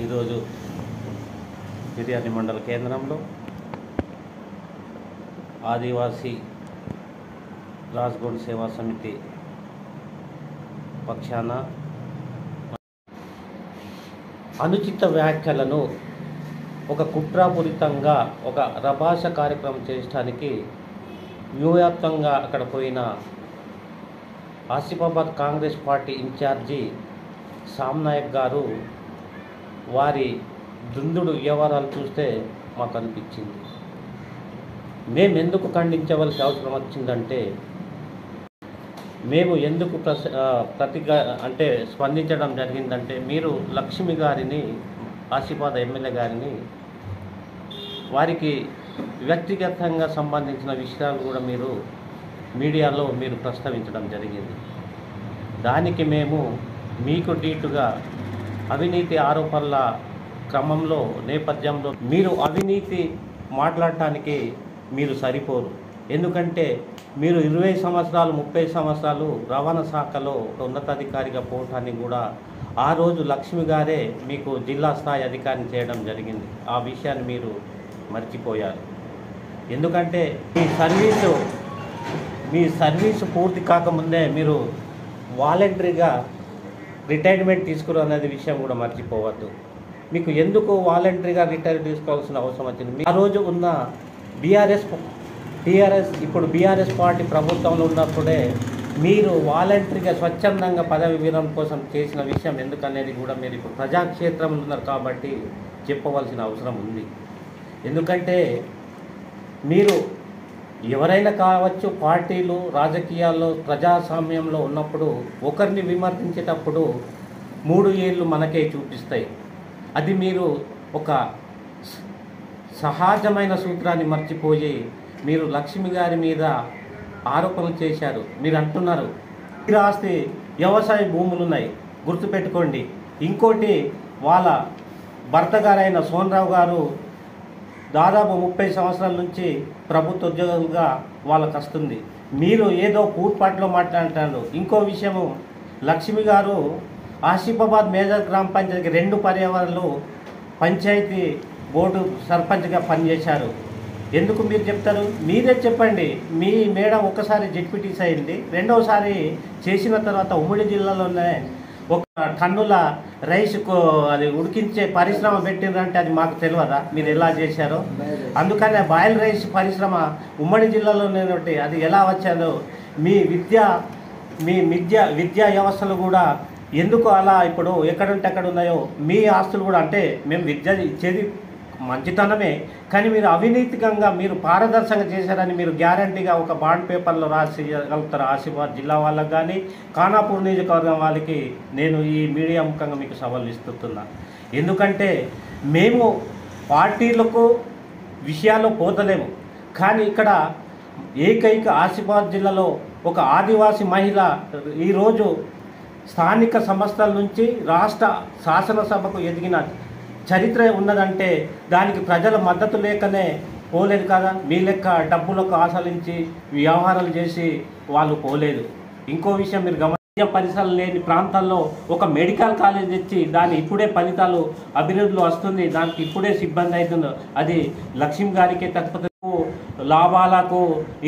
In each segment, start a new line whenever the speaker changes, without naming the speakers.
ఈరోజు మిర్యాని మండల కేంద్రంలో ఆదివాసీ రాజ్గోండ్ సేవా సమితి పక్షాన అనుచిత వ్యాఖ్యలను ఒక కుట్రాపూరితంగా ఒక రభాష కార్యక్రమం చేయడానికి వ్యూహాత్మకంగా అక్కడ పోయిన ఆసిఫాబాద్ కాంగ్రెస్ పార్టీ ఇన్ఛార్జి సామ్నాయక్ గారు వారి దుందుడు వ్యవహారాలు చూస్తే మాకు అనిపించింది. మేము ఎందుకు ఖండించవలసి అవసరం వచ్చిందంటే, మేము ఎందుకు స్పందించడం జరిగిందంటే, మీరు లక్ష్మి గారిని, ఆసిఫాబాద్ ఎమ్మెల్యే గారిని, వారికి వ్యక్తిగతంగా సంబంధించిన విషయాలు కూడా మీరు మీడియాలో ప్రస్తావించడం జరిగింది. దానికి మేము మీకు డీటుగా అవినీతి ఆరోపణల క్రమంలో నేపథ్యంలో మీరు అవినీతి మాట్లాడటానికి మీరు సరిపోరు. ఎందుకంటే మీరు 20 సంవత్సరాలు 30 సంవత్సరాలు రవాణా శాఖలో ఒక ఉన్నతాధికారిగా పోవటానికి కూడా ఆ రోజు లక్ష్మి గారే మీకు జిల్లా స్థాయి అధికారిని చేయడం జరిగింది. ఆ విషయాన్ని మీరు మర్చిపోయారు. ఎందుకంటే మీ సర్వీసు పూర్తి కాకముందే మీరు వాలంటరీగా రిటైర్మెంట్ తీసుకున్నారు అనేది విషయం కూడా మర్చిపోవద్దు. మీకు ఎందుకు వాలంటరీగా రిటైర్ తీసుకోవాల్సిన అవసరం వచ్చింది? ఆ రోజు ఉన్న టీఆర్ఎస్ ఇప్పుడు బీఆర్ఎస్ పార్టీ ప్రభుత్వంలో ఉన్నప్పుడే మీరు వాలంటరీగా స్వచ్ఛందంగా పదవి విరమణ కోసం చేసిన విషయం ఎందుకనేది కూడా మీరు ఇప్పుడు ప్రజాక్షేత్రంలో ఉన్నారు కాబట్టి చెప్పవలసిన అవసరం ఉంది. ఎందుకంటే మీరు ఎవరైనా కావచ్చు, పార్టీలు రాజకీయాల్లో ప్రజాస్వామ్యంలో ఉన్నప్పుడు ఒకరిని విమర్శించేటప్పుడు 3 ఏళ్ళు మనకే చూపిస్తాయి. అది మీరు ఒక సహజమైన సూత్రాన్ని మర్చిపోయి మీరు లక్ష్మి గారి మీద ఆరోపణలు చేశారు. మీరు అంటున్నారు ఈ ఆస్తి వ్యవసాయ భూములు ఉన్నాయి, గుర్తుపెట్టుకోండి. ఇంకోటి వాళ్ళ భర్త గారైన సోనరావు గారు దాదాపు 30 సంవత్సరాల నుంచి ప్రభుత్వ ఉద్యోగులుగా వాళ్ళకు వస్తుంది. మీరు ఏదో పూర్పాట్లో మాట్లాడుతున్నారు. ఇంకో విషయము, లక్ష్మి గారు ఆసిఫాబాద్ మేజర్ గ్రామ పంచాయతీకి 2 పర్యావరణలు పంచాయతీ బోర్డు సర్పంచ్గా పనిచేశారు. ఎందుకు మీరు చెప్తారు? మీరే చెప్పండి. మీ మేడం ఒకసారి జెడ్పీటీసీ అయింది, రెండవసారి చేసిన తర్వాత ఉమ్మడి జిల్లాలోనే ఒక టన్నుల రైస్కు అది ఉడికించే పరిశ్రమ పెట్టిందంటే అది మాకు తెలియదా మీరు ఎలా చేశారో? అందుకనే బాయిల్ రైస్ పరిశ్రమ ఉమ్మడి జిల్లాలోనే అది ఎలా వచ్చాదో మీ విద్యా వ్యవస్థలు కూడా ఎందుకు అలా ఇప్పుడు ఎక్కడుంటే అక్కడ ఉన్నాయో మీ ఆస్తులు కూడా, అంటే మేము విద్య ఇచ్చేది మంచితనమే, కానీ మీరు అవినీతికంగా మీరు పారదర్శకంగా చేశారని మీరు గ్యారంటీగా ఒక బాండ్ పేపర్లో రాసిగలుగుతారు. ఆసిఫాబాద్ జిల్లా వాళ్ళకి కానీ ఖానాపూర్ నియోజకవర్గం వాళ్ళకి నేను ఈ మీడియా ముఖంగా మీకు సవాల్ ఇస్తున్నా. ఎందుకంటే మేము పార్టీలకు విషయాల్లో పోతలేము, కానీ ఇక్కడ ఏకైక ఆసిఫాబాద్ జిల్లాలో ఒక ఆదివాసీ మహిళ ఈరోజు స్థానిక సంస్థల నుంచి రాష్ట్ర శాసనసభకు ఎదిగిన చరిత్ర ఉన్నదంటే దానికి ప్రజల మద్దతు లేకనే పోలేదు కదా. మీ లెక్క డబ్బులకు ఆశలించి వ్యవహారాలు చేసి వాళ్ళు పోలేదు. ఇంకో విషయం మీరు గమనించే, పరిసరాలు లేని ప్రాంతాల్లో ఒక మెడికల్ కాలేజ్ ఇచ్చి దాని ఇప్పుడే ఫలితాలు అభివృద్ధిలో వస్తుంది, దానికి ఇప్పుడే సిబ్బంది అవుతుంది. అది లక్ష్మి గారికి తప్ప లాభాలకు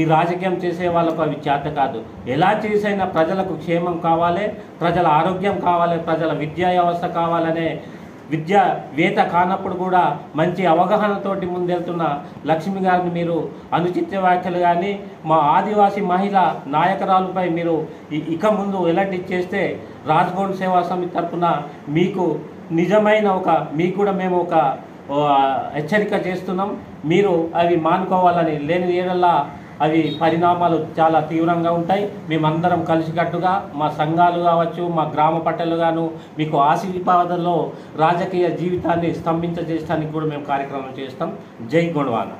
ఈ రాజకీయం చేసే వాళ్ళకు అవి చేత కాదు. ఎలా చేసైనా ప్రజలకు క్షేమం కావాలి, ప్రజల ఆరోగ్యం కావాలి, ప్రజల విద్యా వ్యవస్థ కావాలనే విద్యావేత్త కానప్పుడు కూడా మంచి అవగాహనతోటి ముందెళ్తున్న లక్ష్మి గారిని మీరు అనుచిత వ్యాఖ్యలు కానీ మా ఆదివాసీ మహిళ నాయకురాలపై మీరు ఇక ముందు ఎలాంటి చేస్తే రాజ్గోండ్ సేవా సమితి తరఫున మీకు నిజమైన మీకు కూడా మేము ఒక హెచ్చరిక చేస్తున్నాం. మీరు అవి మానుకోవాలని, లేని ఏడల్లా అవి పరిణామాలు చాలా తీవ్రంగా ఉంటాయి. మేమందరం కలిసికట్టుగా మా సంఘాలు కావచ్చు, మా గ్రామ పట్టణాలుగాను మీకు ఆసిఫాబాద్లో రాజకీయ జీవితాన్ని స్తంభించజేయడానికి కూడా మేము కార్యక్రమం చేస్తాం. జై గొండవాన.